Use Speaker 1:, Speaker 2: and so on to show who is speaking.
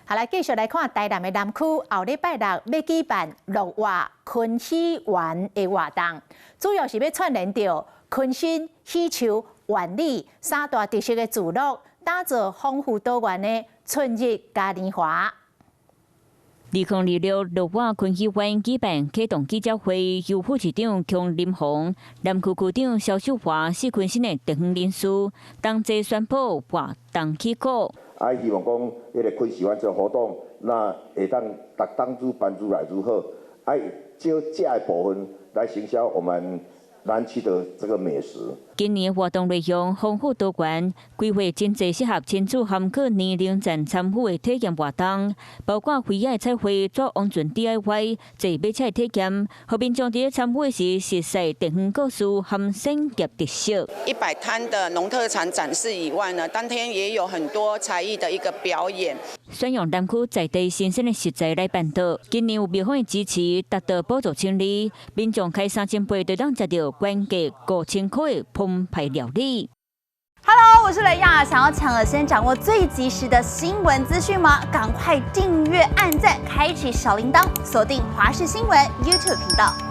Speaker 1: 好來，繼續來看台南的南區，後禮拜六要舉辦6月昆喜園的活動，主要是要串聯到昆新、喜秋、萬里三大特色的聚落，打造豐富多元的春日嘉年華。
Speaker 2: 2026 6月昆喜園舉辦啟動記者會，由副市長龔林鴻、南區區長蕭秀華是昆新的地方人士，同齊宣布活動起鼓。
Speaker 3: 希望講迄個昆喜園這個活動，那會當逐當主辦出來如何？就這一部分來行銷我們南區的這個美食。
Speaker 2: 今年活動內容豐富多元，規劃真濟適合親子含個年齡層參與的體驗活動，包括飛野彩繪、做溫泉 DIY、坐馬車體驗，和民眾在參與時熟悉地方故事和產業特色。
Speaker 4: 100攤的農特產展示以外呢，當天也有很多才藝的一個表演。
Speaker 2: 選用南區在地新鮮的食材來辦桌，今年有廟方的支持，達到補助清理，民眾開3000杯就當食到原價5000塊的澎湃料理。
Speaker 5: Hello， 我是雷亞，想要搶先掌握最及時的新聞資訊嗎？趕快訂閱、按讚、開啟小鈴鐺，鎖定華視新聞 YouTube 頻道。